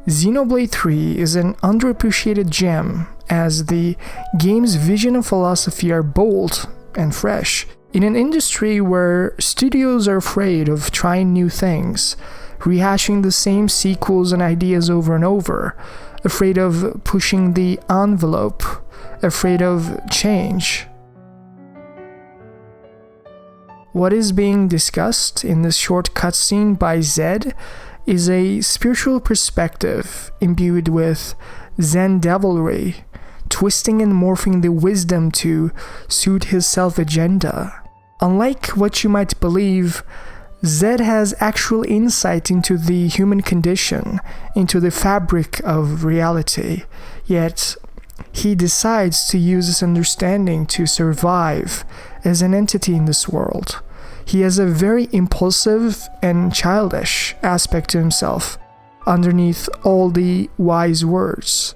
Xenoblade 3 is an underappreciated gem, as the game's vision and philosophy are bold and fresh. In an industry where studios are afraid of trying new things, rehashing the same sequels and ideas over and over, afraid of pushing the envelope, afraid of change. What is being discussed in this short cutscene by Zed is a spiritual perspective imbued with Zen Devilry, twisting and morphing the wisdom to suit his self-agenda. Unlike what you might believe, Zed has actual insight into the human condition, into the fabric of reality, yet he decides to use this understanding to survive as an entity in this world. He has a very impulsive and childish aspect to himself, underneath all the wise words,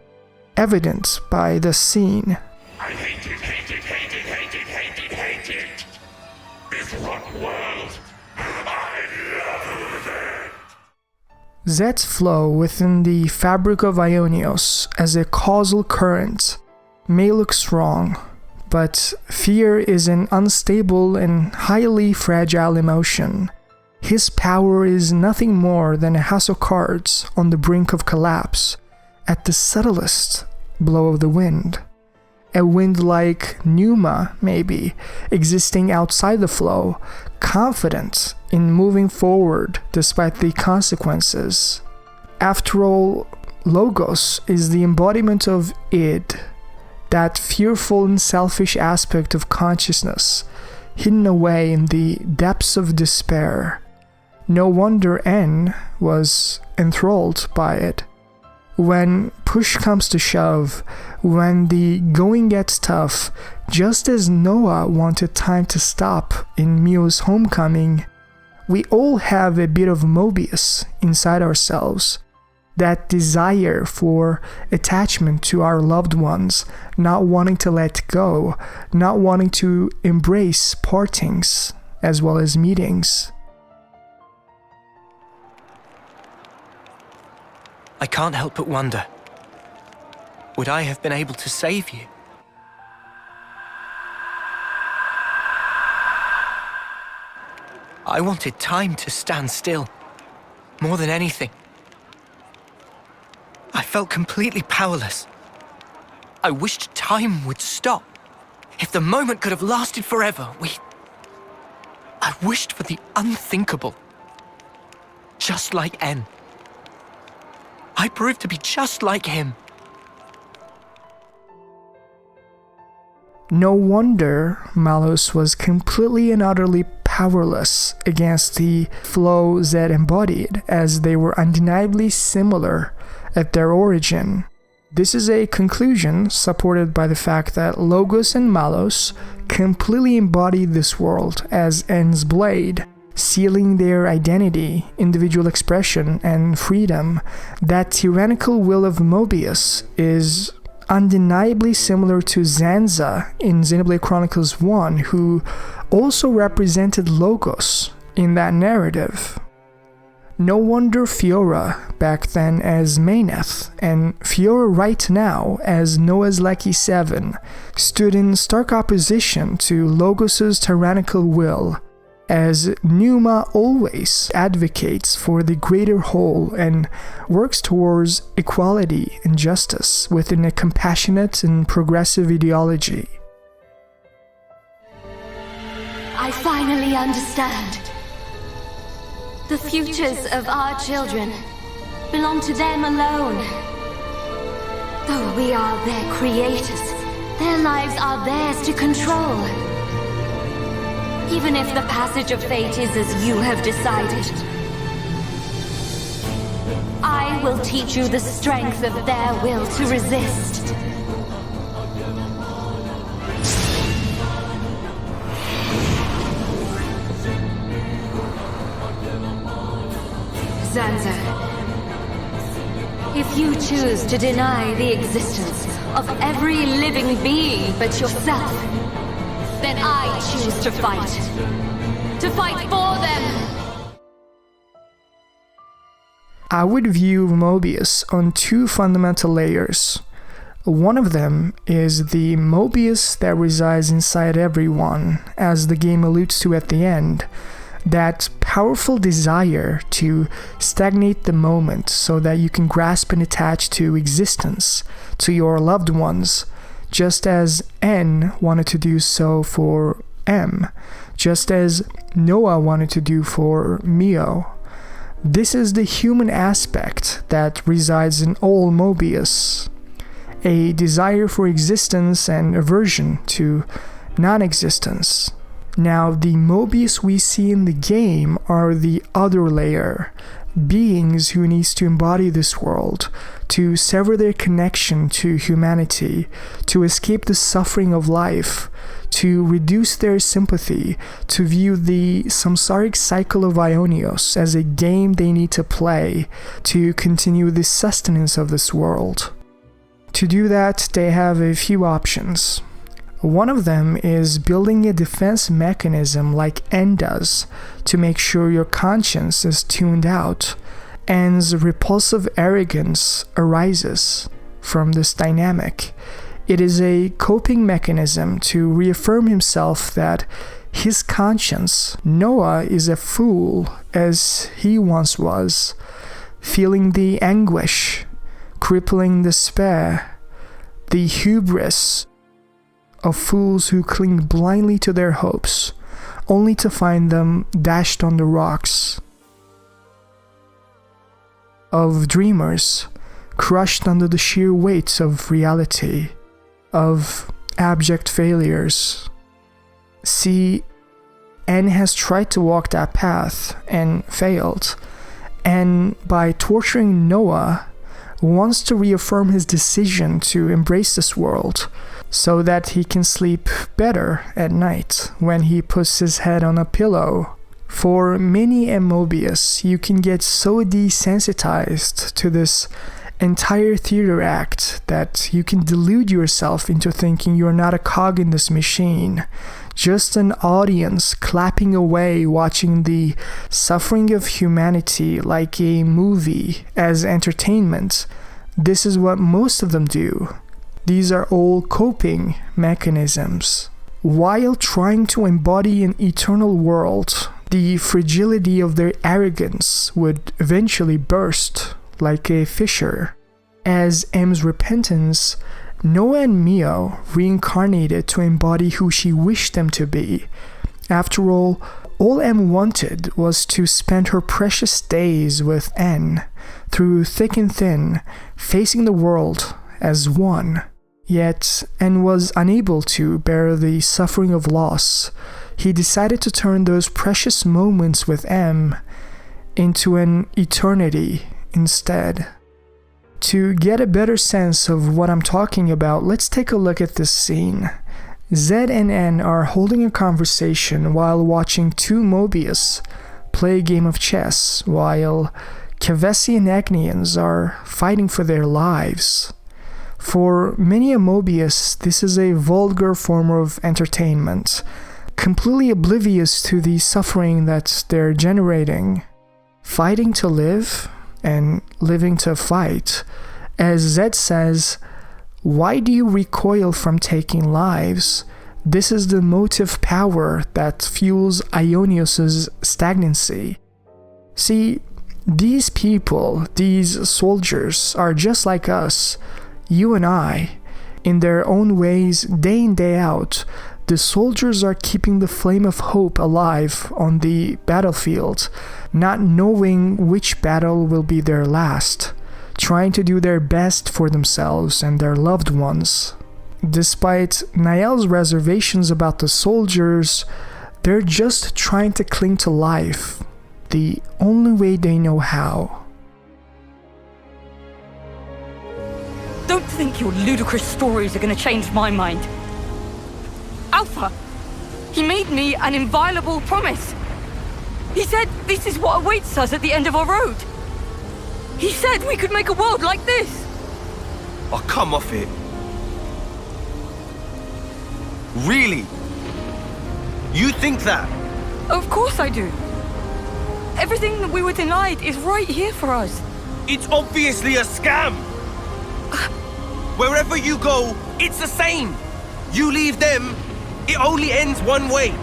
evident by the scene. I hate it, hate it, hate it, hate it, hate it, hate it. This rotten world, I loathe it. Zed's flow within the fabric of Aionios as a causal current may look strong, but fear is an unstable and highly fragile emotion. His power is nothing more than a house of cards on the brink of collapse at the subtlest blow of the wind. A wind like Pneuma, maybe, existing outside the flow, confident in moving forward despite the consequences. After all, Logos is the embodiment of id, that fearful and selfish aspect of consciousness, hidden away in the depths of despair. No wonder N was enthralled by it. When push comes to shove, when the going gets tough, just as Noah wanted time to stop in Mio's homecoming, we all have a bit of Moebius inside ourselves. That desire for attachment to our loved ones, not wanting to let go, not wanting to embrace partings as well as meetings. I can't help but wonder, would I have been able to save you? I wanted time to stand still, more than anything. I felt completely powerless. I wished time would stop. If the moment could have lasted forever, I wished for the unthinkable. Just like N. I proved to be just like him. No wonder Malos was completely and utterly powerless against the flow Zed embodied, as they were undeniably similar at their origin. This is a conclusion supported by the fact that Logos and Malos completely embodied this world as N's blade, sealing their identity, individual expression, and freedom. That tyrannical will of Moebius is undeniably similar to Zanza in Xenoblade Chronicles 1, who also represented Logos in that narrative. No wonder Fiora back then as Maineth, and Fiora right now as Noah's Lucky 7, stood in stark opposition to Logos' tyrannical will, as Pneuma always advocates for the greater whole and works towards equality and justice within a compassionate and progressive ideology. I finally understand. The futures of our children belong to them alone. Though we are their creators, their lives are theirs to control. Even if the passage of fate is as you have decided, I will teach you the strength of their will to resist. Zanza, if you choose to deny the existence of every living being but yourself, then I choose to fight. To fight for them! I would view Moebius on two fundamental layers. One of them is the Moebius that resides inside everyone, as the game alludes to at the end. That powerful desire to stagnate the moment so that you can grasp and attach to existence, to your loved ones, just as N wanted to do so for M, just as Noah wanted to do for Mio. This is the human aspect that resides in all Moebius. A desire for existence and aversion to non-existence. Now, the Moebius we see in the game are the other layer, beings who needs to embody this world, to sever their connection to humanity, to escape the suffering of life, to reduce their sympathy, to view the samsaric cycle of Aionios as a game they need to play to continue the sustenance of this world. To do that, they have a few options. One of them is building a defense mechanism like N does to make sure your conscience is tuned out. N's repulsive arrogance arises from this dynamic. It is a coping mechanism to reaffirm himself that his conscience, Noah, is a fool as he once was, feeling the anguish, crippling despair, the hubris of fools who cling blindly to their hopes, only to find them dashed on the rocks. Of dreamers, crushed under the sheer weight of reality, of abject failures. See, N has tried to walk that path and failed, and by torturing Noah, wants to reaffirm his decision to embrace this world, so that he can sleep better at night when he puts his head on a pillow. For many in Moebius, you can get so desensitized to this entire theater act that you can delude yourself into thinking you're not a cog in this machine, just an audience clapping away watching the suffering of humanity like a movie as entertainment. This is what most of them do. These are all coping mechanisms. While trying to embody an eternal world, the fragility of their arrogance would eventually burst like a fissure. As M's repentance, Noah and Mio reincarnated to embody who she wished them to be. After all M wanted was to spend her precious days with N, through thick and thin, facing the world as one. Yet N was unable to bear the suffering of loss. He decided to turn those precious moments with M into an eternity instead. To get a better sense of what I'm talking about, let's take a look at this scene. Zed and N are holding a conversation while watching two Moebius play a game of chess, while Kavesi and Agnians are fighting for their lives. For many a Moebius, this is a vulgar form of entertainment, completely oblivious to the suffering that they're generating. Fighting to live and living to fight. As Zed says, why do you recoil from taking lives? This is the motive power that fuels Aionios' stagnancy. See, these people, these soldiers, are just like us, you and I. In their own ways, day in, day out, the soldiers are keeping the flame of hope alive on the battlefield, not knowing which battle will be their last, trying to do their best for themselves and their loved ones. Despite Nael's reservations about the soldiers, they're just trying to cling to life, the only way they know how. Don't think your ludicrous stories are going to change my mind. Alpha, he made me an inviolable promise. He said this is what awaits us at the end of our road. He said we could make a world like this. Oh, come off it. Really? You think that? Of course I do. Everything that we were denied is right here for us. It's obviously a scam! Wherever you go, it's the same! You leave them, it only ends one way.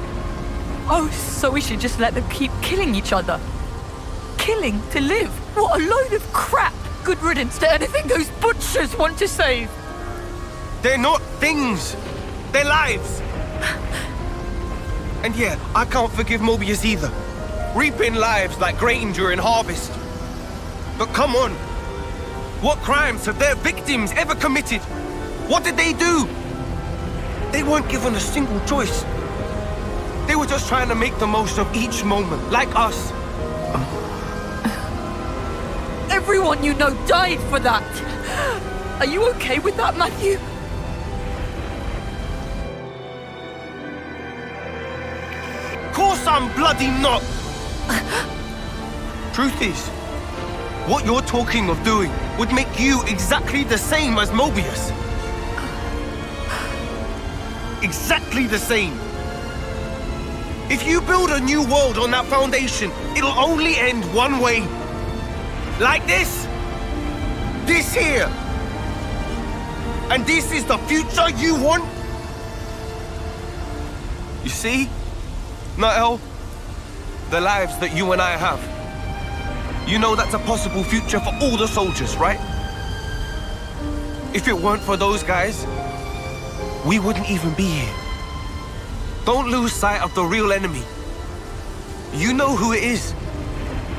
Oh, so we should just let them keep killing each other? Killing to live? What a load of crap! Good riddance to anything those butchers want to save! They're not things. They're lives. And yeah, I can't forgive Moebius either. Reaping lives like grain during harvest. But come on. What crimes have their victims ever committed? What did they do? They weren't given a single choice. They were just trying to make the most of each moment, like us. Everyone you know died for that! Are you okay with that, Matthew? Of course I'm bloody not! Truth is, what you're talking of doing would make you exactly the same as Moebius. Exactly the same. If you build a new world on that foundation, it'll only end one way. Like this. This here. And this is the future you want? You see? Nael, the lives that you and I have. You know that's a possible future for all the soldiers, right? If it weren't for those guys, we wouldn't even be here. Don't lose sight of the real enemy. You know who it is.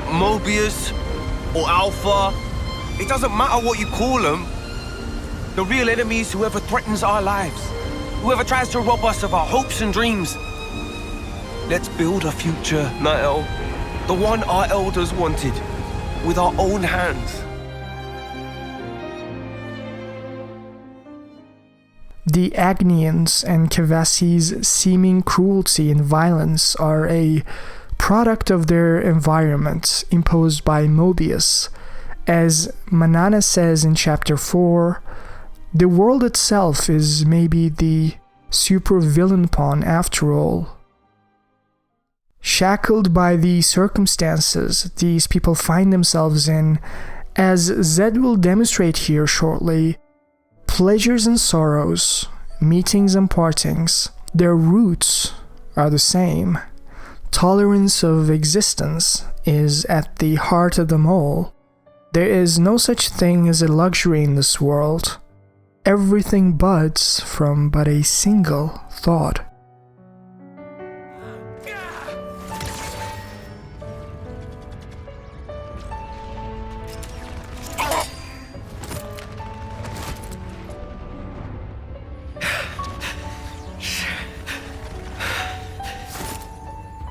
Moebius or Alpha. It doesn't matter what you call them. The real enemy is whoever threatens our lives. Whoever tries to rob us of our hopes and dreams. Let's build a future, Nael. The one our elders wanted. With our own hands. The Agnians and Kevasi's seeming cruelty and violence are a product of their environment imposed by Moebius. As Manana says in chapter 4, the world itself is maybe the super Villianpon after all. Shackled by the circumstances these people find themselves in, as Zed will demonstrate here shortly, pleasures and sorrows, meetings and partings, their roots are the same. Tolerance of existence is at the heart of them all. There is no such thing as a luxury in this world. Everything buds from but a single thought.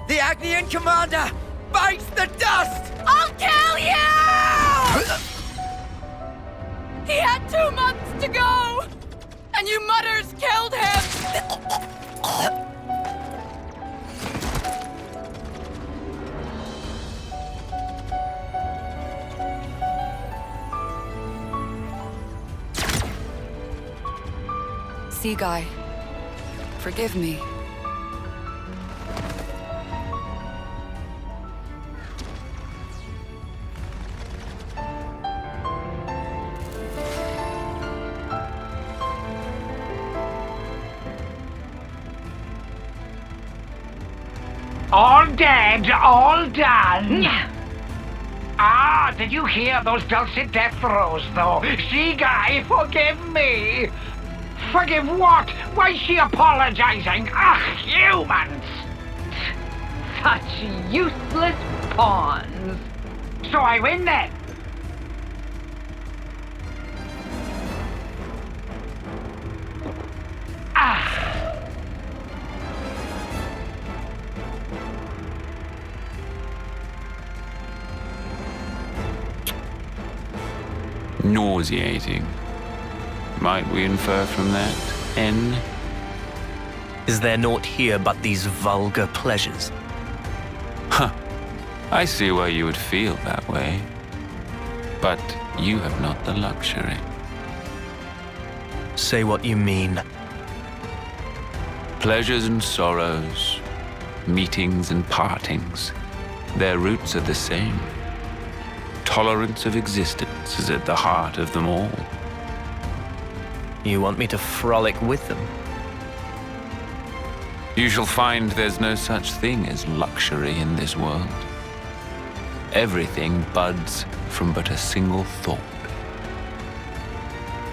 The Agnian commander bites the dust! I'll kill you! He had 2 months to go! And you mutters killed him! Sea Guy, forgive me. All dead, all done. Ah, did you hear those dulcet death throes, though? Sea Guy, forgive me. Forgive what? Why's she apologizing? Ugh, humans! Such useless pawns. So I win then. Nauseating. Might we infer from that, N? Is there naught here but these vulgar pleasures? Huh. I see why you would feel that way. But you have not the luxury. Say what you mean. Pleasures and sorrows, meetings and partings, their roots are the same. tolerance of existence is at the heart of them all. You want me to frolic with them? You shall find there's no such thing as luxury in this world. Everything buds from but a single thought.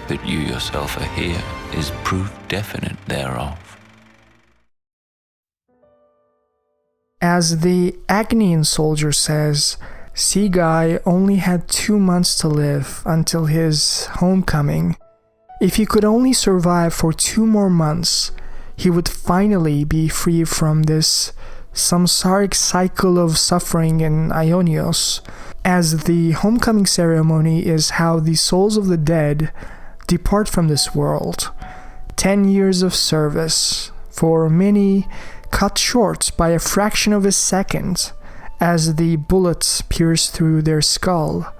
That you yourself are here is proof definite thereof. As the Agnian soldier says, Seaguy only had 2 months to live until his homecoming. If he could only survive for 2 more months, he would finally be free from this samsaric cycle of suffering in Aionios, as the homecoming ceremony is how the souls of the dead depart from this world. 10 years of service, for many cut short by a fraction of a second as the bullets pierce through their skull.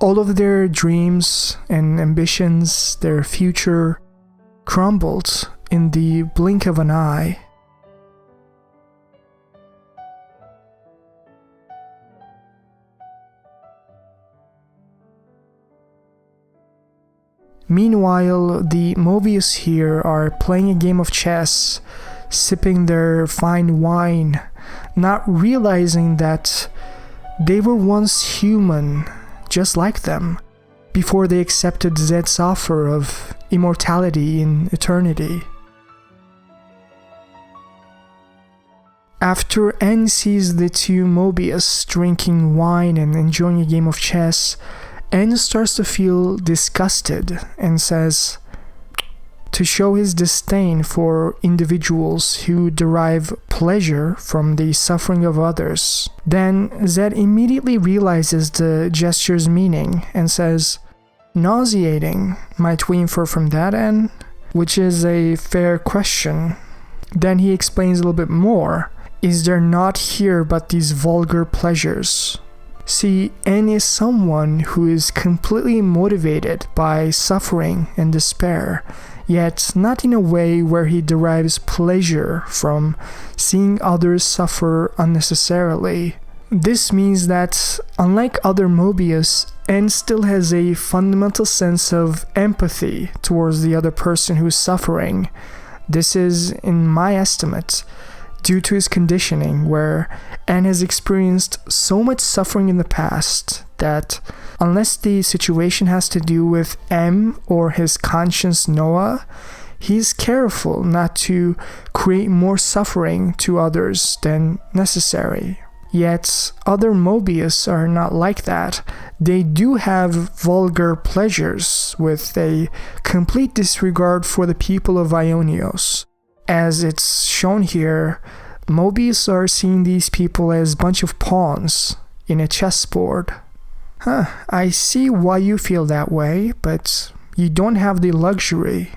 All of their dreams and ambitions, their future, crumbled in the blink of an eye. Meanwhile, the Moebius here are playing a game of chess, sipping their fine wine, not realizing that they were once human, just like them, before they accepted Zed's offer of immortality in eternity. After N sees the two Moebius drinking wine and enjoying a game of chess, N starts to feel disgusted and says, to show his disdain for individuals who derive pleasure from the suffering of others. Then Zed immediately realizes the gesture's meaning and says, nauseating, might we infer from that, N? Which is a fair question. Then he explains a little bit more. Is there not here but these vulgar pleasures? See, N is someone who is completely motivated by suffering and despair, yet not in a way where he derives pleasure from seeing others suffer unnecessarily. This means that, unlike other Moebius, N still has a fundamental sense of empathy towards the other person who's suffering. This is, in my estimate, due to his conditioning, where N has experienced so much suffering in the past that unless the situation has to do with M or his conscience Noah, he's careful not to create more suffering to others than necessary. Yet other Moebius are not like that. They do have vulgar pleasures with a complete disregard for the people of Aionios. As it's shown here, Moebius are seeing these people as a bunch of pawns in a chessboard. I see why you feel that way, but you don't have the luxury.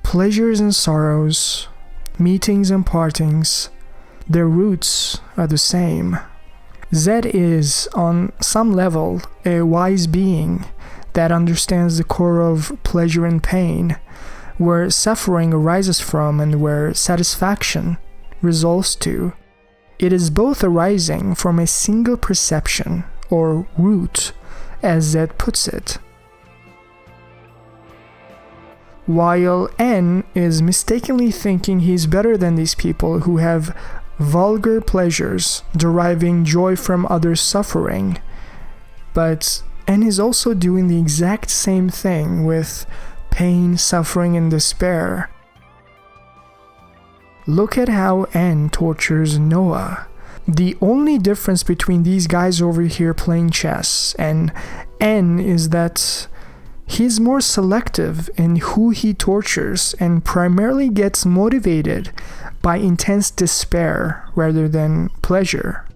Pleasures and sorrows, meetings and partings, their roots are the same. Zed is, on some level, a wise being that understands the core of pleasure and pain, where suffering arises from and where satisfaction resolves to. It is both arising from a single perception, or root, as Zed puts it. While N is mistakenly thinking he's better than these people who have vulgar pleasures, deriving joy from others' suffering, but N is also doing the exact same thing with pain, suffering, and despair. Look at how N tortures Noah. The only difference between these guys over here playing chess and N is that he's more selective in who he tortures and primarily gets motivated by intense despair rather than pleasure.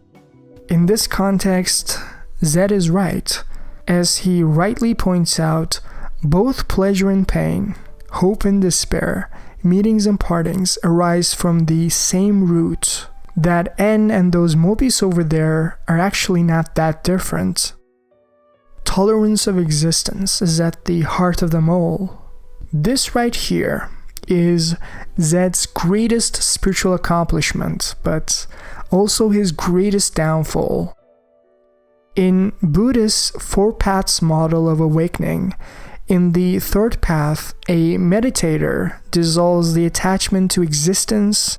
In this context, Zed is right, as he rightly points out. Both pleasure and pain, hope and despair, meetings and partings arise from the same root. That N and those Moebius over there are actually not that different. Tolerance of existence is at the heart of them all. This right here is Zed's greatest spiritual accomplishment, but also his greatest downfall. In Buddhist four paths model of awakening, in the third path, a meditator dissolves the attachment to existence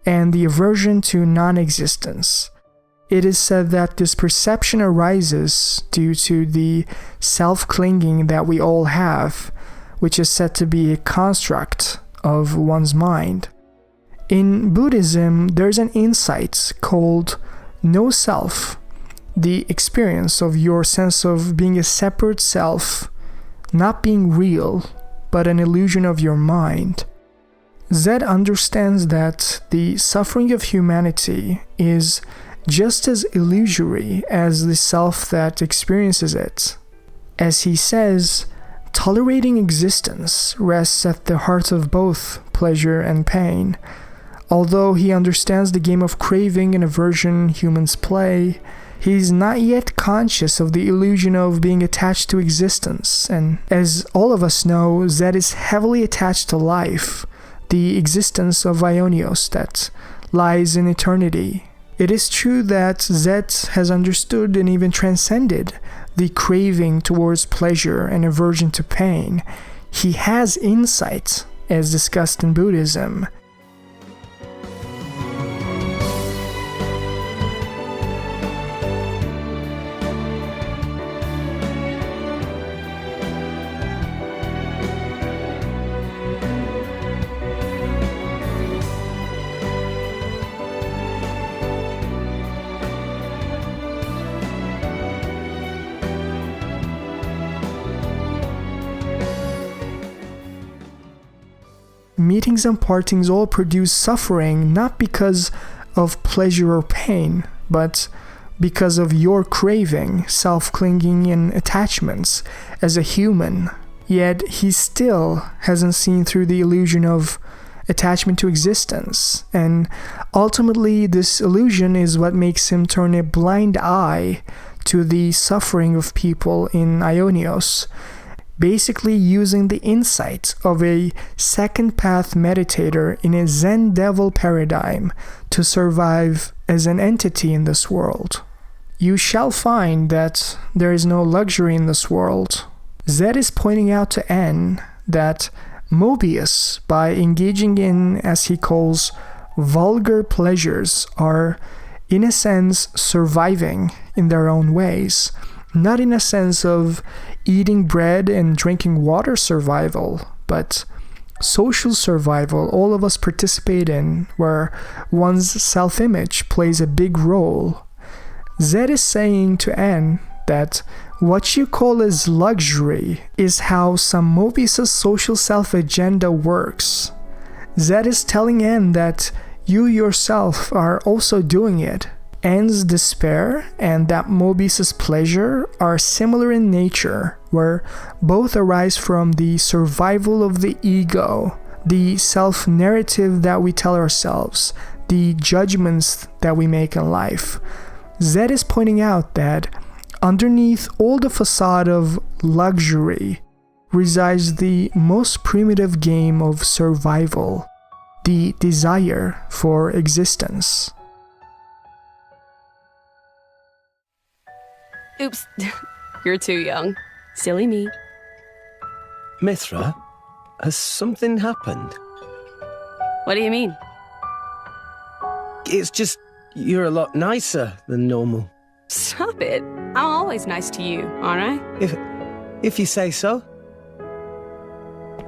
and the aversion to non-existence. It is said that this perception arises due to the self-clinging that we all have, which is said to be a construct of one's mind. In Buddhism, there's an insight called no self, the experience of your sense of being a separate self, not being real, but an illusion of your mind. Zed understands that the suffering of humanity is just as illusory as the self that experiences it. As he says, tolerating existence rests at the heart of both pleasure and pain. Although he understands the game of craving and aversion humans play, he is not yet conscious of the illusion of being attached to existence, and as all of us know, Zed is heavily attached to life, the existence of Aionios that lies in eternity. It is true that Zed has understood and even transcended the craving towards pleasure and aversion to pain. He has insight, as discussed in Buddhism. Meetings and partings all produce suffering not because of pleasure or pain, but because of your craving, self-clinging, and attachments as a human. Yet he still hasn't seen through the illusion of attachment to existence, and ultimately this illusion is what makes him turn a blind eye to the suffering of people in Aionios, basically using the insight of a second path meditator in a Zen devil paradigm to survive as an entity in this world. You shall find that there is no luxury in this world. Zed is pointing out to N that Moebius, by engaging in, as he calls, vulgar pleasures, are, in a sense, surviving in their own ways. Not in a sense of eating bread and drinking water survival, but social survival all of us participate in, where one's self-image plays a big role. Zed is saying to N that what you call as luxury is how some Moebius' social self-agenda works. Zed is telling N that you yourself are also doing it. N's despair and that Moebius' pleasure are similar in nature, where both arise from the survival of the ego, the self-narrative that we tell ourselves, the judgments that we make in life. Zed is pointing out that underneath all the facade of luxury resides the most primitive game of survival, the desire for existence. Oops, you're too young. Silly me. Mithra, has something happened? What do you mean? It's just, you're a lot nicer than normal. Stop it. I'm always nice to you, aren't I? If you say so.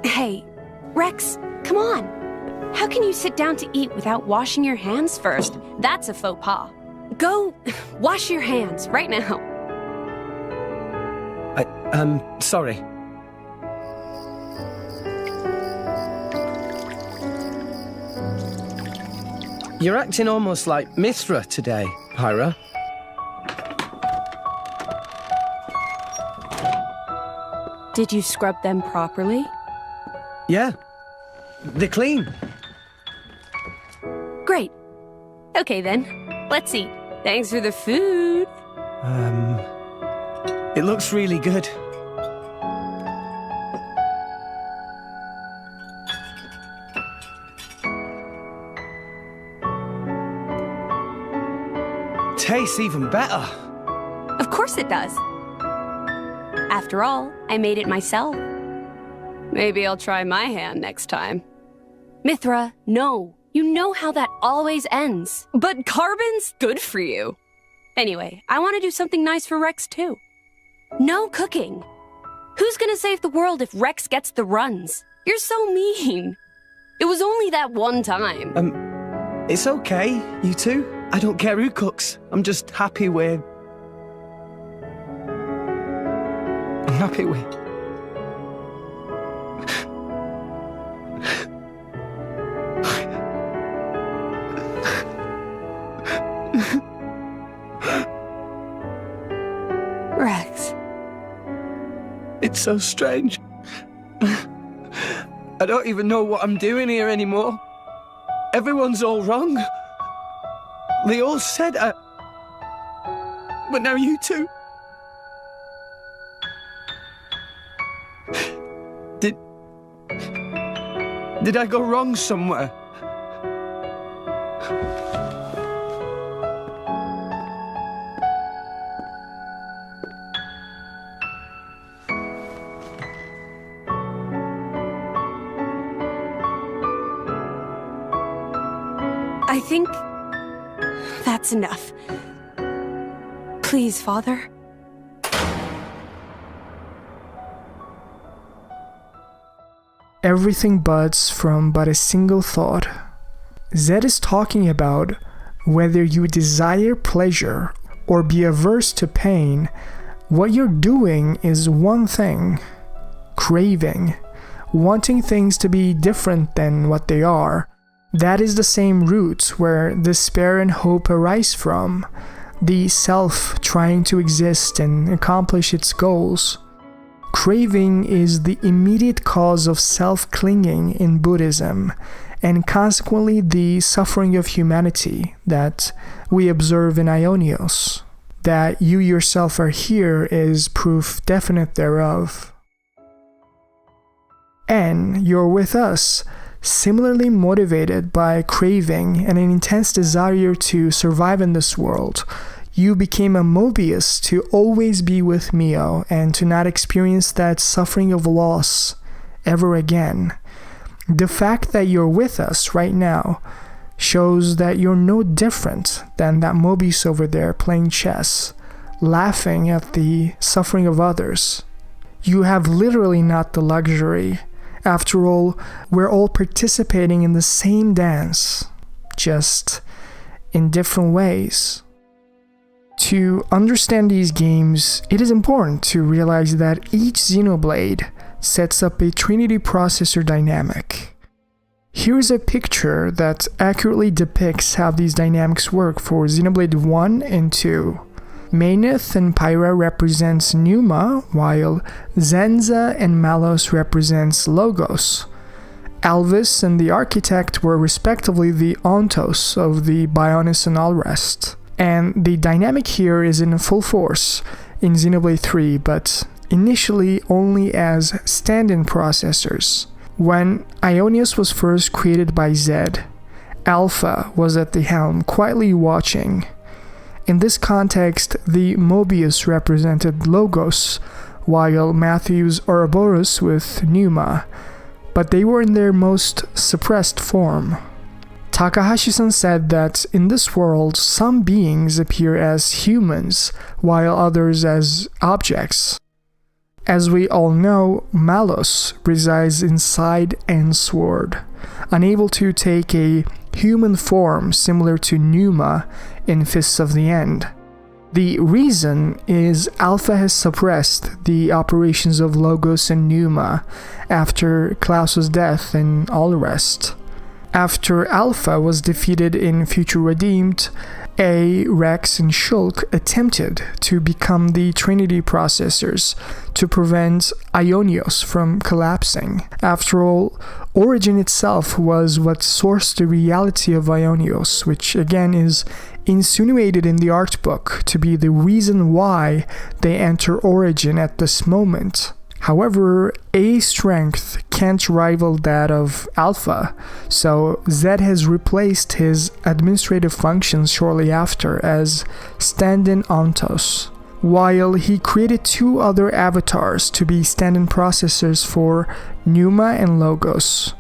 Hey, Rex, come on. How can you sit down to eat without washing your hands first? That's a faux pas. Go wash your hands right now. Sorry. You're acting almost like Mithra today, Pyra. Did you scrub them properly? Yeah. They're clean. Great. Okay then, let's eat. Thanks for the food. It looks really good. Tastes even better. Of course it does. After all, I made it myself. Maybe I'll try my hand next time. Mithra, no. You know how that always ends. But carbon's good for you. Anyway, I want to do something nice for Rex too. No cooking. Who's gonna save the world if Rex gets the runs? You're so mean. It was only that one time. It's okay, you two. I don't care who cooks. I'm just happy with... I'm happy with... Rex. It's so strange. I don't even know what I'm doing here anymore. Everyone's all wrong. They all said but now you two... Did I go wrong somewhere? I think that's enough. Please, Father. Everything buds from but a single thought. Zed is talking about whether you desire pleasure or be averse to pain, what you're doing is one thing: craving, wanting things to be different than what they are. That is the same root where despair and hope arise from, the self trying to exist and accomplish its goals. Craving is the immediate cause of self-clinging in Buddhism, and consequently the suffering of humanity that we observe in Aionios. That you yourself are here is proof definite thereof. And you're with us, similarly motivated by craving and an intense desire to survive in this world. You became a Moebius to always be with Mio and to not experience that suffering of loss ever again. The fact that you're with us right now shows that you're no different than that Moebius over there playing chess, laughing at the suffering of others. You have literally not the luxury. After all, we're all participating in the same dance, just in different ways. To understand these games, it is important to realize that each Xenoblade sets up a Trinity processor dynamic. Here's a picture that accurately depicts how these dynamics work for Xenoblade 1 and 2. Maineth and Pyra represents Pneuma, while Zanza and Malos represents Logos. Alvis and the Architect were respectively the Ontos of the Bionis and all rest. And the dynamic here is in full force in Xenoblade 3, but initially only as stand-in processors. When Aionios was first created by Zed, Alpha was at the helm, quietly watching. In this context, the Moebius represented Logos, while Matthew's Ouroboros with Pneuma, but they were in their most suppressed form. Takahashi-san said that in this world, some beings appear as humans, while others as objects. As we all know, Malos resides inside N-Sword, unable to take a human form similar to Pneuma in Fists of the End. The reason is Alpha has suppressed the operations of Logos and Pneuma after Klaus's death and all the rest. After Alpha was defeated in Future Redeemed, Rex, and Shulk attempted to become the Trinity processors to prevent Aionios from collapsing. After all, Origin itself was what sourced the reality of Aionios, which again is insinuated in the art book to be the reason why they enter Origin at this moment. However, A's strength can't rival that of Alpha, so Zed has replaced his administrative functions shortly after as stand-in Ontos. while he created 2 other avatars to be stand-in processors for Pneuma and Logos,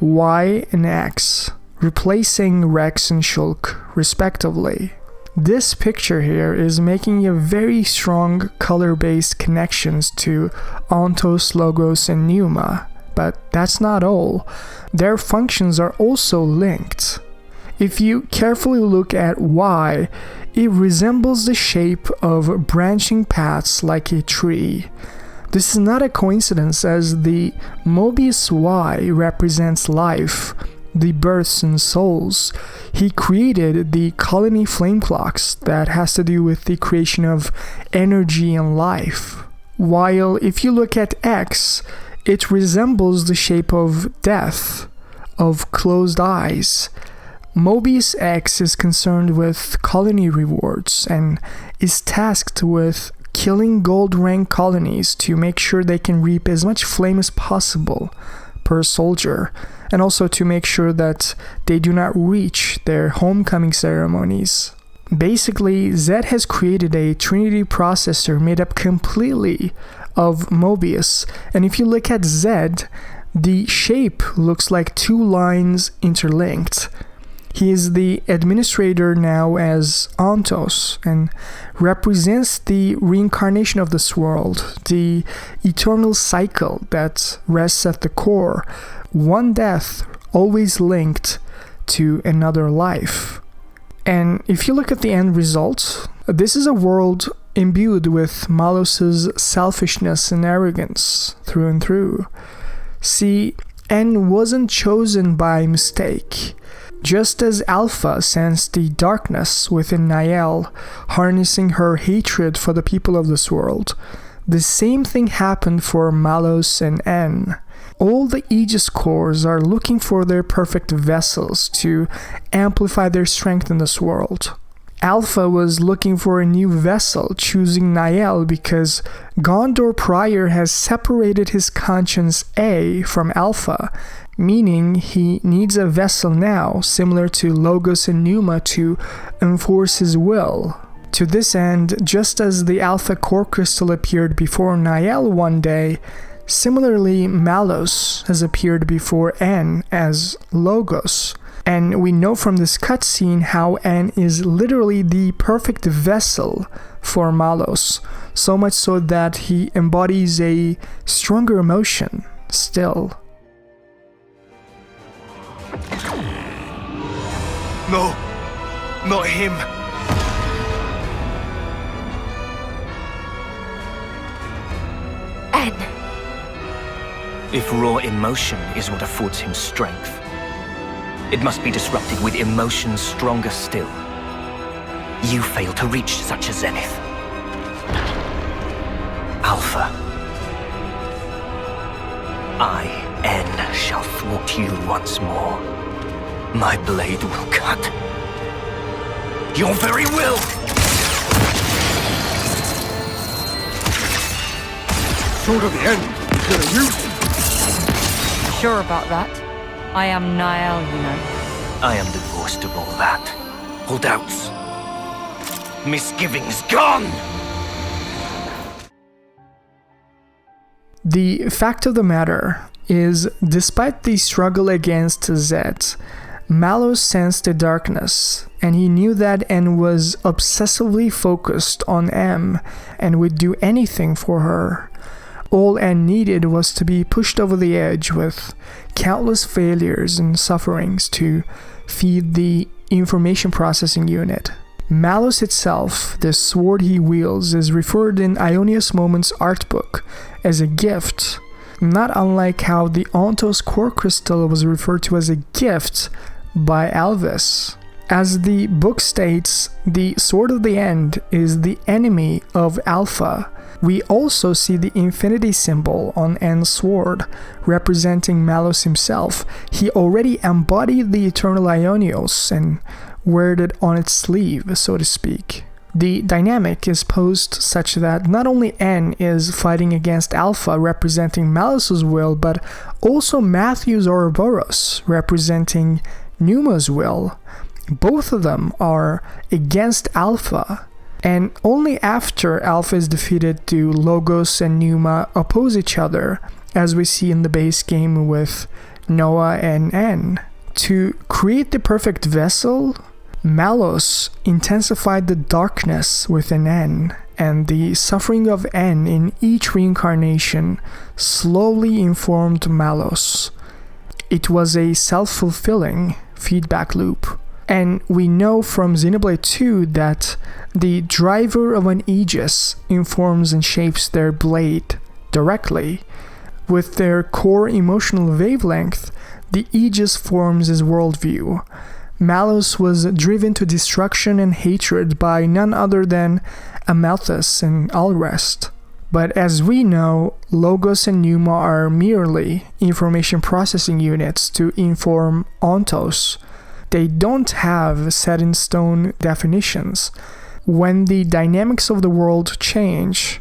Y and X, replacing Rex and Shulk, respectively. This picture here is making a very strong color-based connections to Ontos, Logos, and Pneuma, but that's not all. Their functions are also linked. If you carefully look at Y, it resembles the shape of branching paths like a tree. This is not a coincidence, as the Moebius Y represents life, the births and souls. He created the colony flame clocks that has to do with the creation of energy and life. While if you look at X, it resembles the shape of death, of closed eyes. Moebius X is concerned with colony rewards and is tasked with killing gold rank colonies to make sure they can reap as much flame as possible per soldier, and also to make sure that they do not reach their homecoming ceremonies. Basically, Zed has created a Trinity processor made up completely of Moebius, and if you look at Zed, the shape looks like 2 lines interlinked. He is the administrator now as Ontos and represents the reincarnation of this world, the eternal cycle that rests at the core, one death always linked to another life. And if you look at the end result, this is a world imbued with Malos' selfishness and arrogance through and through. See, N wasn't chosen by mistake. Just as Alpha sensed the darkness within Niall, harnessing her hatred for the people of this world, the same thing happened for Malos and N. All the Aegis cores are looking for their perfect vessels to amplify their strength in this world. Alpha was looking for a new vessel, choosing Niall because Gondor Prior has separated his conscience A from Alpha, meaning he needs a vessel now, similar to Logos and Pneuma, to enforce his will. To this end, just as the Alpha Core Crystal appeared before Niall one day, similarly Malos has appeared before N as Logos. And we know from this cutscene how N is literally the perfect vessel for Malos, so much so that he embodies a stronger emotion still. No, not him. N. If raw emotion is what affords him strength, it must be disrupted with emotions stronger still. You fail to reach such a zenith. Alpha. I, N, shall thwart you once more. My blade will cut your very will! Sword of the end. Gonna use it. Sure about that? I am Niall, you know. I am divorced of all that. All doubts. Misgivings gone! The fact of the matter is, despite the struggle against Zed, Malos sensed the darkness, and he knew that N was obsessively focused on M and would do anything for her. All N needed was to be pushed over the edge with countless failures and sufferings to feed the information processing unit. Malos itself, the sword he wields, is referred in Aionios Moment's art book as a gift, not unlike how the Ontos Core Crystal was referred to as a gift by Alvis. As the book states, the Sword of the End is the enemy of Alpha. We also see the infinity symbol on N's sword, representing Malos himself. He already embodied the eternal Aionios and wear it on its sleeve, so to speak. The dynamic is posed such that not only N is fighting against Alpha, representing Malos' will, but also Matthew's Ouroboros, representing Pneuma's will. Both of them are against Alpha, And only after Alpha is defeated do Logos and Pneuma oppose each other, as we see in the base game with Noah and N. To create the perfect vessel, Malos intensified the darkness within N, and the suffering of N in each reincarnation slowly informed Malos. It was a self-fulfilling feedback loop. And we know from Xenoblade 2 that the driver of an Aegis informs and shapes their blade directly. With their core emotional wavelength, the Aegis forms his worldview. Malos was driven to destruction and hatred by none other than Amalthus and Alrest. But as we know, Logos and Pneuma are merely information processing units to inform Ontos. They don't have set-in-stone definitions. When the dynamics of the world change,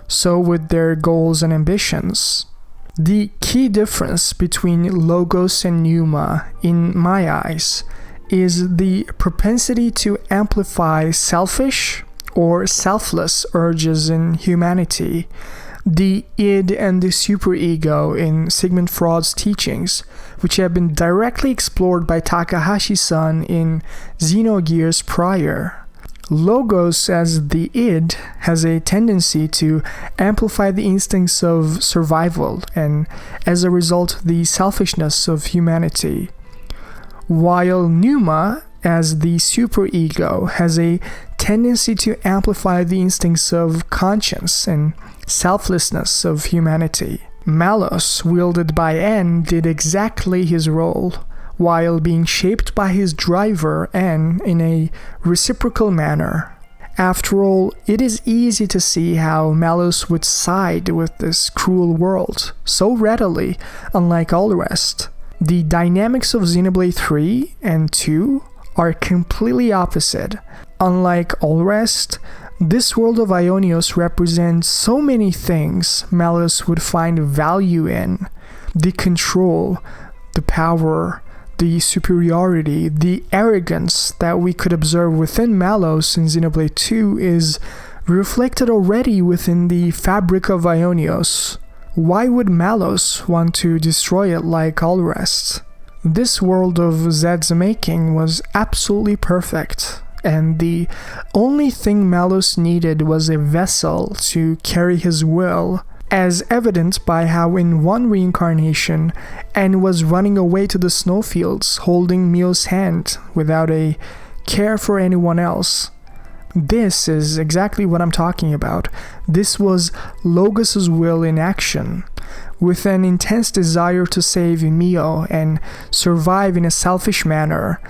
so would their goals and ambitions. The key difference between Logos and Pneuma, in my eyes, is the propensity to amplify selfish or selfless urges in humanity, the id and the superego in Sigmund Freud's teachings, which have been directly explored by Takahashi-san in Xenogears prior. Logos as the id has a tendency to amplify the instincts of survival and, as a result, the selfishness of humanity, while Pneuma as the superego has a tendency to amplify the instincts of conscience and selflessness of humanity. Malos, wielded by N, did exactly his role, while being shaped by his driver N in a reciprocal manner. After all, it is easy to see how Malos would side with this cruel world so readily, unlike all the rest. The dynamics of Xenoblade 3 and 2 are completely opposite. Unlike all the rest, this world of Aionios represents so many things Malos would find value in. The control, the power, the superiority, the arrogance that we could observe within Malos in Xenoblade 2 is reflected already within the fabric of Aionios. Why would Malos want to destroy it like all the rest? This world of Zed's making was absolutely perfect, and the only thing Malos needed was a vessel to carry his will, as evident by how in one reincarnation N was running away to the snowfields holding Mio's hand without a care for anyone else. This is exactly what I'm talking about. This was Logos' will in action, with an intense desire to save Mio and survive in a selfish manner,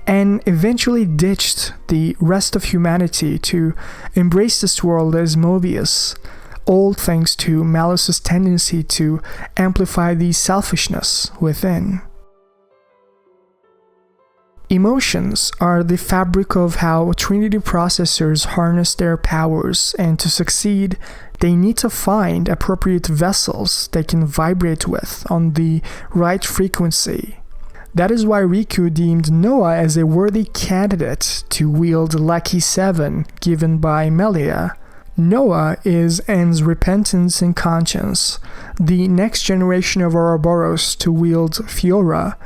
and eventually ditched the rest of humanity to embrace this world as Moebius, all thanks to Malos' tendency to amplify the selfishness within. Emotions are the fabric of how Trinity processors harness their powers, and to succeed, they need to find appropriate vessels they can vibrate with on the right frequency. That is why Riku deemed Noah as a worthy candidate to wield Lucky 7 given by Melia. Noah is N's repentance and conscience, the next generation of Ouroboros to wield Fiora,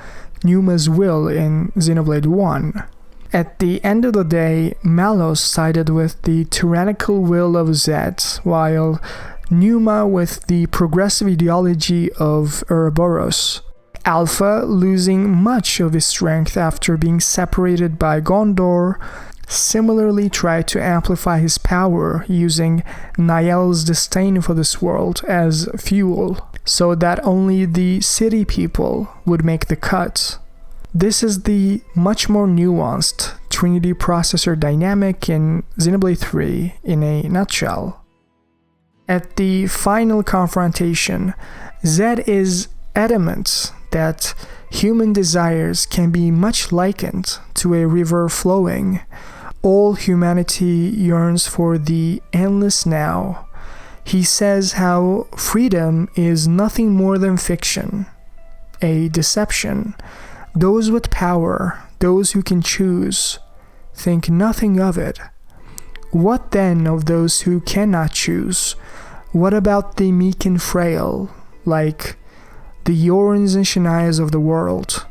Pneuma's will in Xenoblade 1. At the end of the day, Malos sided with the tyrannical will of Zed, while Pneuma with the progressive ideology of Ouroboros. Alpha, losing much of his strength after being separated by Gondor, similarly tried to amplify his power using Niall's disdain for this world as fuel, so that only the city people would make the cut. This is the much more nuanced Trinity processor dynamic in Xenoblade 3 in a nutshell. At the final confrontation, Zed is adamant that human desires can be much likened to a river flowing. All humanity yearns for the endless now. He says how freedom is nothing more than fiction, a deception. Those with power, those who can choose, think nothing of it. What then of those who cannot choose? What about the meek and frail, like the Yorans and Shanias of the world?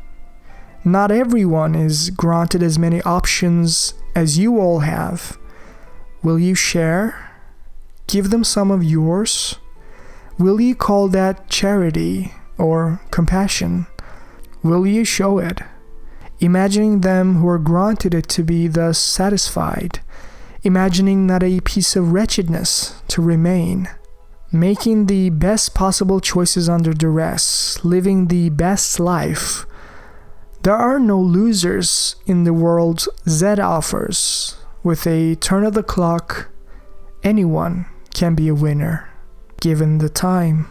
Not everyone is granted as many options as you all have. Will you share? Give them some of yours? Will you call that charity or compassion? Will you show it? Imagining them who are granted it to be thus satisfied, imagining not a piece of wretchedness to remain, making the best possible choices under duress, living the best life. There are no losers in the world Zed offers. With a turn of the clock, anyone can be a winner, given the time.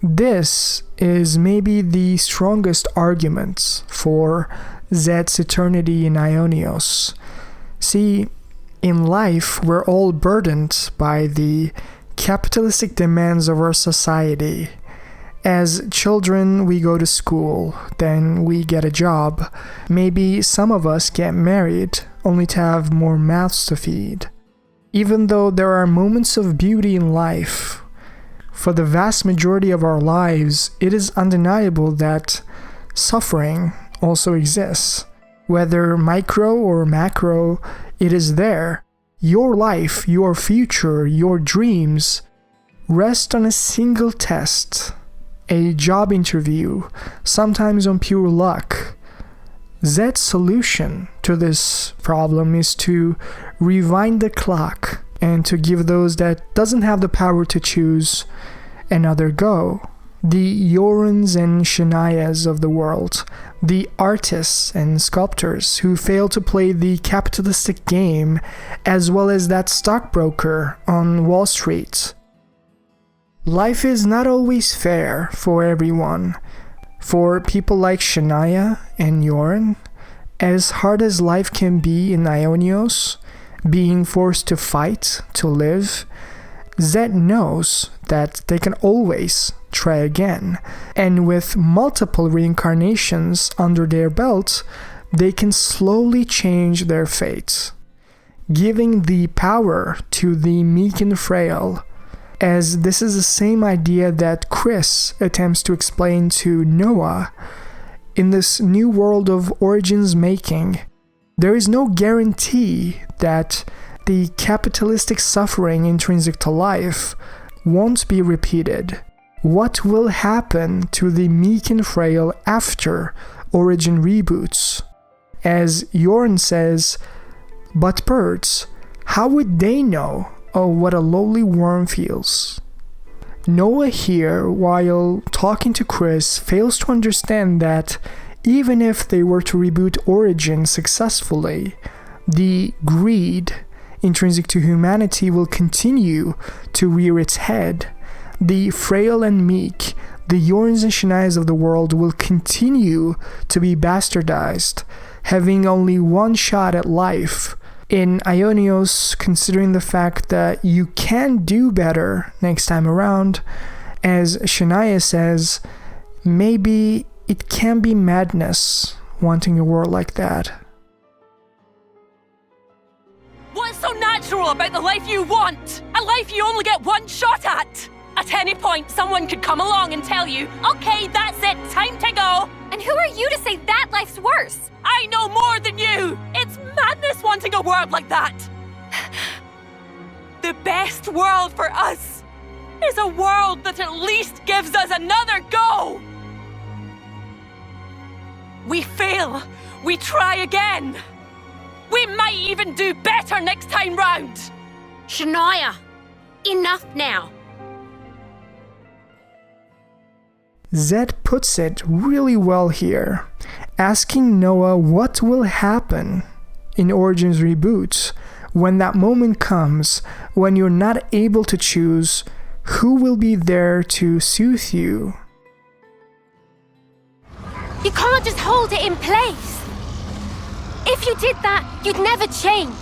This is maybe the strongest argument for Zed's eternity in Aionios. See, in life, we're all burdened by the capitalistic demands of our society. As children, we go to school, then we get a job. Maybe some of us get married, only to have more mouths to feed. Even though there are moments of beauty in life, for the vast majority of our lives, it is undeniable that suffering also exists. Whether micro or macro, it is there. Your life, your future, your dreams rest on a single test, a job interview, sometimes on pure luck. Zed's solution to this problem is to rewind the clock and to give those that doesn't have the power to choose another go. The Yorans and Shanias of the world, the artists and sculptors who fail to play the capitalistic game, as well as that stockbroker on Wall Street. Life is not always fair for everyone. For people like Shania and Yoran, as hard as life can be in Aionios, being forced to fight to live, Zed knows that they can always try again, and with multiple reincarnations under their belt, they can slowly change their fate, giving the power to the meek and frail, as this is the same idea that Chris attempts to explain to Noah. In this new world of Origins making, there is no guarantee that the capitalistic suffering intrinsic to life won't be repeated. What will happen to the meek and frail after Origin reboots? As Yoran says, but birds, how would they know what a lowly worm feels? Noah here, while talking to Chris, fails to understand that even if they were to reboot Origin successfully, the greed intrinsic to humanity will continue to rear its head. The frail and meek, the Yorans and Shanias of the world will continue to be bastardized, having only one shot at life. In Aionios, considering the fact that you can do better next time around, as Shania says, maybe it can be madness wanting a world like that. What's so natural about the life you want? A life you only get one shot at? At any point, someone could come along and tell you, okay, that's it, time to go. And who are you to say that life's worse? I know more than you. It's madness wanting a world like that. The best world for us is a world that at least gives us another go. We fail, we try again. We might even do better next time round. Shania, enough now. Zed puts it really well here, asking Noah what will happen in Origins reboot when that moment comes when you're not able to choose who will be there to soothe you. You can't just hold it in place. If you did that, you'd never change.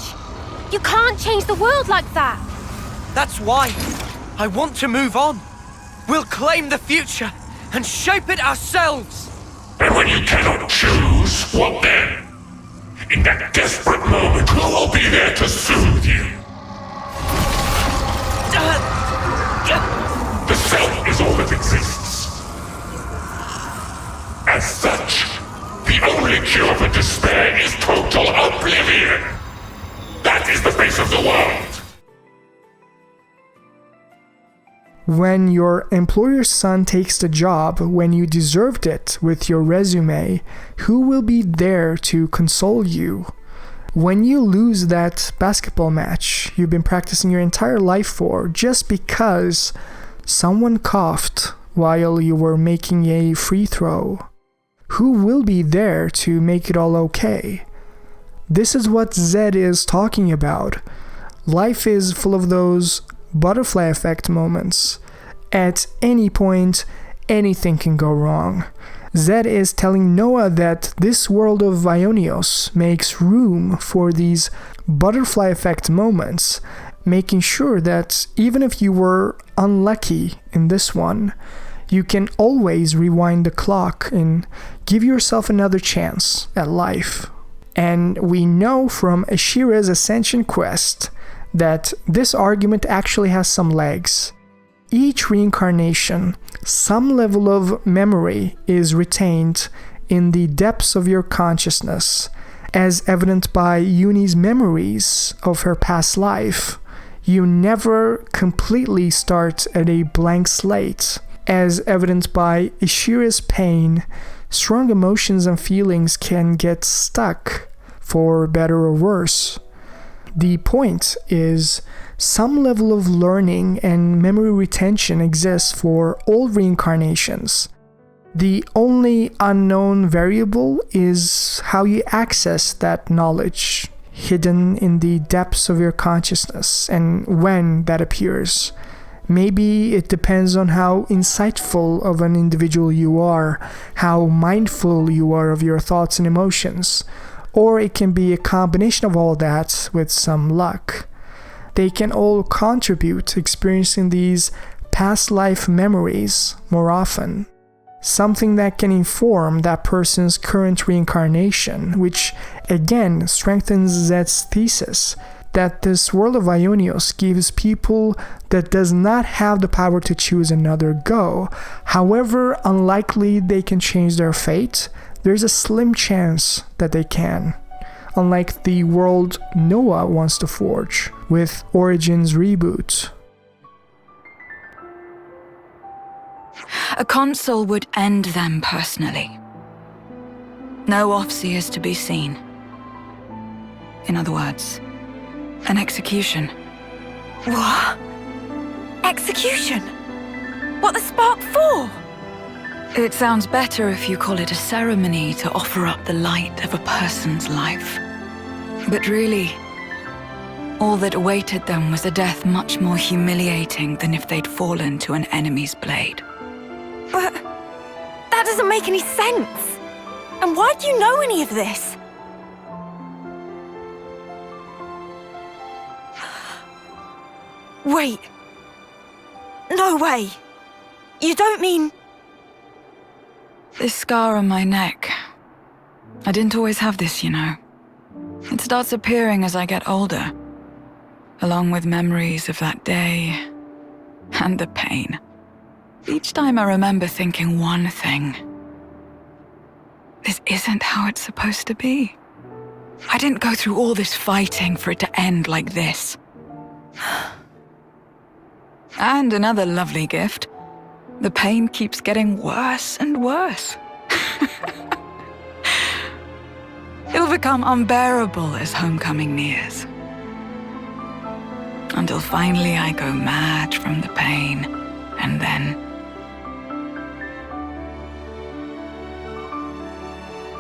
You can't change the world like that. That's why I want to move on. We'll claim the future and shape it ourselves. And when you cannot choose, what then? In that desperate moment, who will be there to soothe you? exists. As such, the only cure for despair is total oblivion. That is the face of the world. When your employer's son takes the job when you deserved it with your resume, who will be there to console you? When you lose that basketball match you've been practicing your entire life for just because someone coughed while you were making a free throw, who will be there to make it all okay? This is what Zed is talking about. Life is full of those butterfly effect moments. At any point, anything can go wrong. Zed is telling Noah that this world of Aionios makes room for these butterfly effect moments, making sure that even if you were unlucky in this one, you can always rewind the clock and give yourself another chance at life. And we know from Ashera's Ascension quest that this argument actually has some legs. Each reincarnation, some level of memory is retained in the depths of your consciousness, as evident by Uni's memories of her past life. You never completely start at a blank slate, as evident by Ashera's pain. Strong emotions and feelings can get stuck, for better or worse. The point is, some level of learning and memory retention exists for all reincarnations. The only unknown variable is how you access that knowledge, hidden in the depths of your consciousness, and when that appears. Maybe it depends on how insightful of an individual you are, how mindful you are of your thoughts and emotions, or it can be a combination of all that with some luck. They can all contribute to experiencing these past life memories more often. Something that can inform that person's current reincarnation, which again strengthens Zed's thesis that this world of Aionios gives people that does not have the power to choose another go. However unlikely they can change their fate, there's a slim chance that they can. Unlike the world Noah wants to forge with Origins Reboot. A consul would end them personally. No Offseers to be seen. In other words, an execution. What? Execution? What the spark for? It sounds better if you call it a ceremony to offer up the light of a person's life. But really, all that awaited them was a death much more humiliating than if they'd fallen to an enemy's blade. But that doesn't make any sense. And why do you know any of this? Wait. No way. You don't mean... This scar on my neck. I didn't always have this, you know. It starts appearing as I get older, along with memories of that day and the pain. Each time I remember thinking one thing. This isn't how it's supposed to be. I didn't go through all this fighting for it to end like this. And another lovely gift. The pain keeps getting worse and worse. It'll become unbearable as homecoming nears. Until finally I go mad from the pain, and then...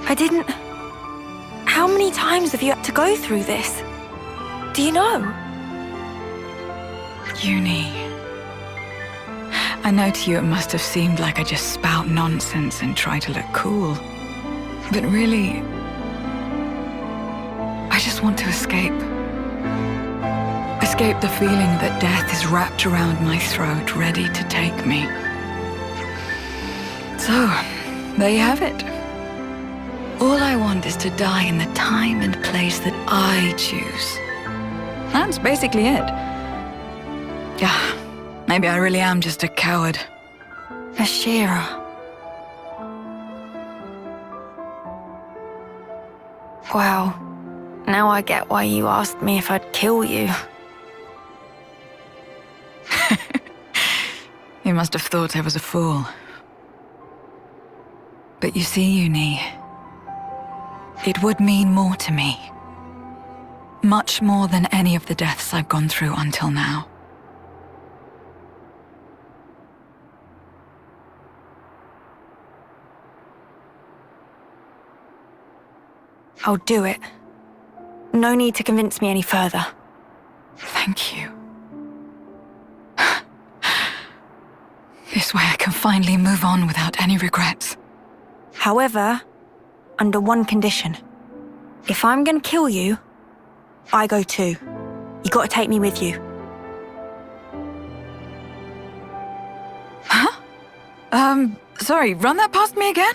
I didn't... How many times have you had to go through this? Do you know? Uni. I know to you it must have seemed like I just spout nonsense and try to look cool. But really, I just want to escape. Escape the feeling that death is wrapped around my throat, ready to take me. So, there you have it. All I want is to die in the time and place that I choose. That's basically it. Yeah, maybe I really am just a coward. Ashera. Wow. Now I get why you asked me if I'd kill you. You must have thought I was a fool. But you see, Uni, it would mean more to me. Much more than any of the deaths I've gone through until now. I'll do it. No need to convince me any further. Thank you. This way I can finally move on without any regrets. However, under one condition. If I'm gonna kill you, I go too. You gotta take me with you. Huh? Sorry, run that past me again?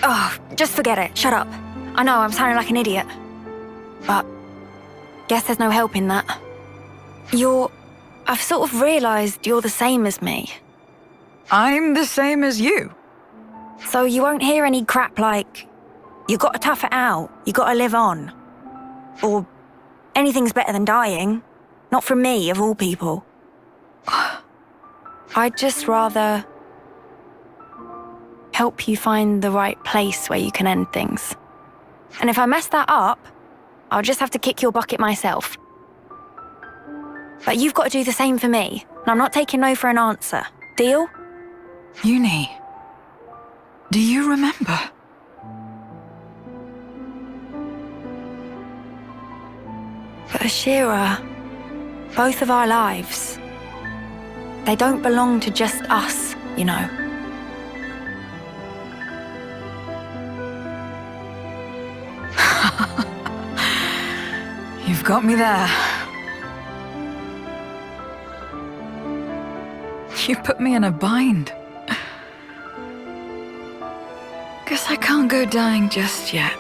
Oh, just forget it. Shut up. I know, I'm sounding like an idiot. But guess there's no help in that. I've sort of realized you're the same as me. I'm the same as you. So you won't hear any crap like, you gotta tough it out, you gotta live on. Or, anything's better than dying. Not from me, of all people. I'd just rather help you find the right place where you can end things. And if I mess that up, I'll just have to kick your bucket myself. But you've got to do the same for me, and I'm not taking no for an answer. Deal? Uni, do you remember? But Ashera, both of our lives, they don't belong to just us, you know. You've got me there. You put me in a bind. Guess I can't go dying just yet.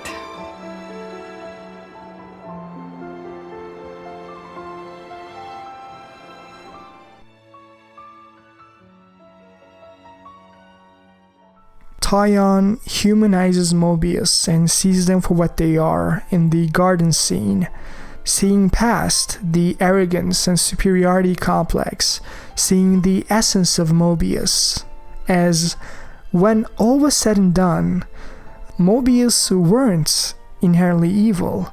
Taion humanizes Moebius and sees them for what they are in the garden scene, seeing past the arrogance and superiority complex, seeing the essence of Moebius, as when all was said and done, Moebius weren't inherently evil.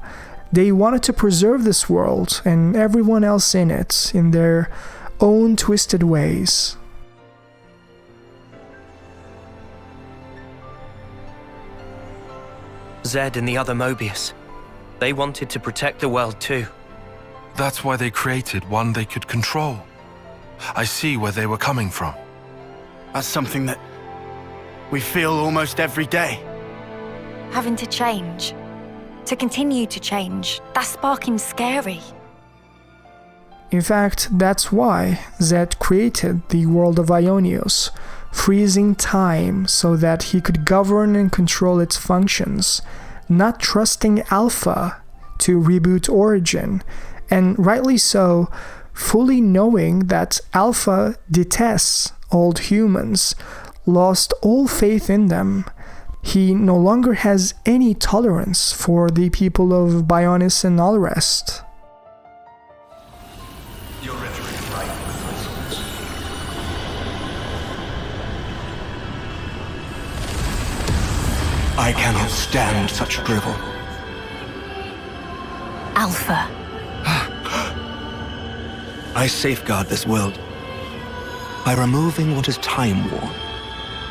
They wanted to preserve this world and everyone else in it in their own twisted ways. Zed and the other Moebius. They wanted to protect the world too. That's why they created one they could control. I see where they were coming from. That's something that we feel almost every day. Having to change. To continue to change. That's sparking scary. In fact, that's why Zed created the world of Aionios, freezing time so that he could govern and control its functions, not trusting Alpha to reboot Origin, and rightly so, fully knowing that Alpha detests old humans, lost all faith in them. He no longer has any tolerance for the people of Bionis and all the rest. I cannot stand such drivel. Alpha. I safeguard this world by removing what is time-worn.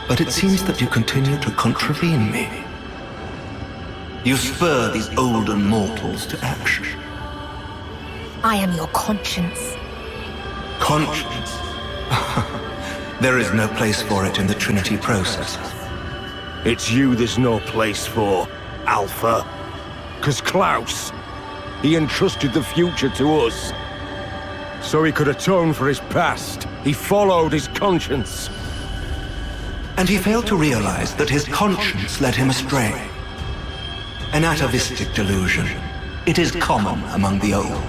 But it seems that you continue to contravene me. You spur these olden mortals to action. I am your conscience. Conscience? There is no place for it in the Trinity process. It's you there's no place for, Alpha. 'Cause Klaus, he entrusted the future to us. So he could atone for his past. He followed his conscience. And he failed to realize that his conscience led him astray. An atavistic delusion. It is common among the old.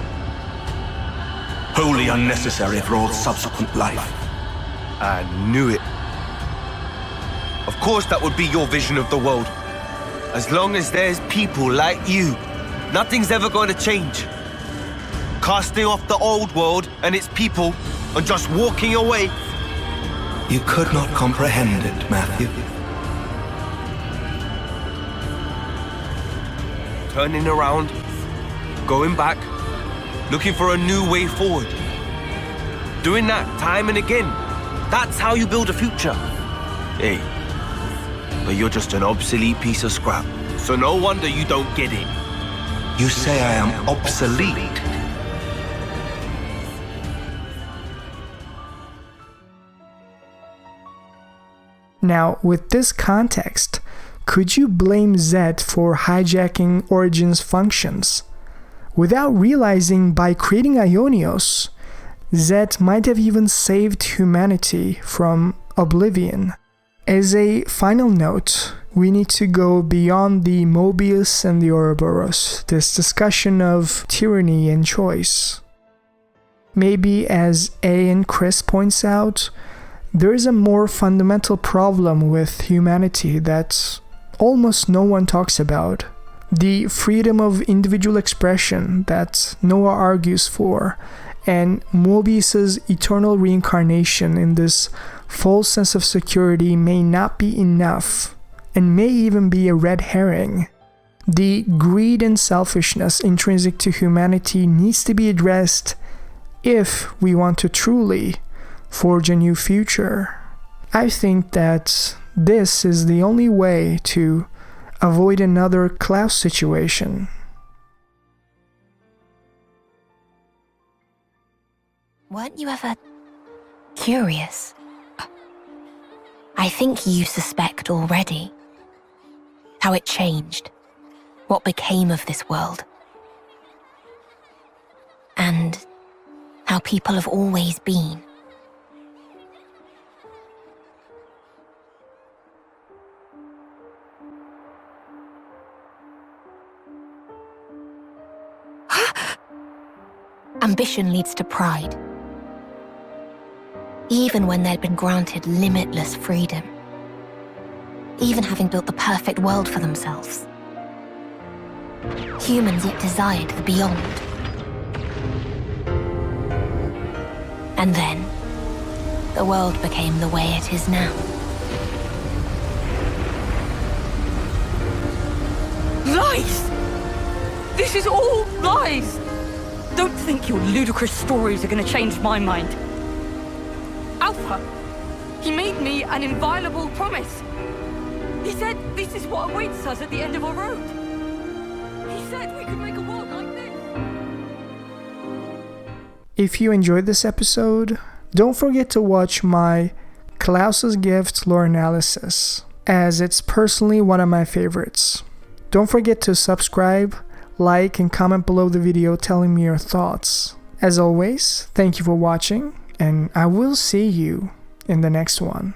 Wholly unnecessary for all subsequent life. I knew it. course that would be your vision of the world. As long as there's people like you, nothing's ever going to change. Casting off the old world and its people and just walking away. You could not comprehend it, Matthew. Turning around, going back, looking for a new way forward. Doing that time and again. That's how you build a future. Hey, but you're just an obsolete piece of scrap. So no wonder you don't get it. You say I am obsolete? Now, with this context, could you blame Zed for hijacking Origin's functions? Without realizing, by creating Aionios, Zed might have even saved humanity from oblivion. As a final note, we need to go beyond the Moebius and the Ouroboros, this discussion of tyranny and choice. Maybe, as A and Chris points out, there is a more fundamental problem with humanity that almost no one talks about. The freedom of individual expression that Noah argues for, and Moebius's eternal reincarnation in this false sense of security may not be enough, and may even be a red herring. The greed and selfishness intrinsic to humanity needs to be addressed if we want to truly forge a new future. I think that this is the only way to avoid another Klaus situation. Weren't you ever curious? I think you suspect already how it changed, what became of this world, and how people have always been. Ambition leads to pride. Even when they'd been granted limitless freedom. Even having built the perfect world for themselves. Humans yet desired the beyond. And then, the world became the way it is now. Lies! This is all lies! Don't think your ludicrous stories are going to change my mind. Alpha, he made me an inviolable promise. He said this is what awaits us at the end of our road. He said we could make a world like this. If you enjoyed this episode, don't forget to watch my Klaus's Gift lore analysis, as it's personally one of my favorites. Don't forget to subscribe, like, and comment below the video telling me your thoughts. As always, thank you for watching, and I will see you in the next one.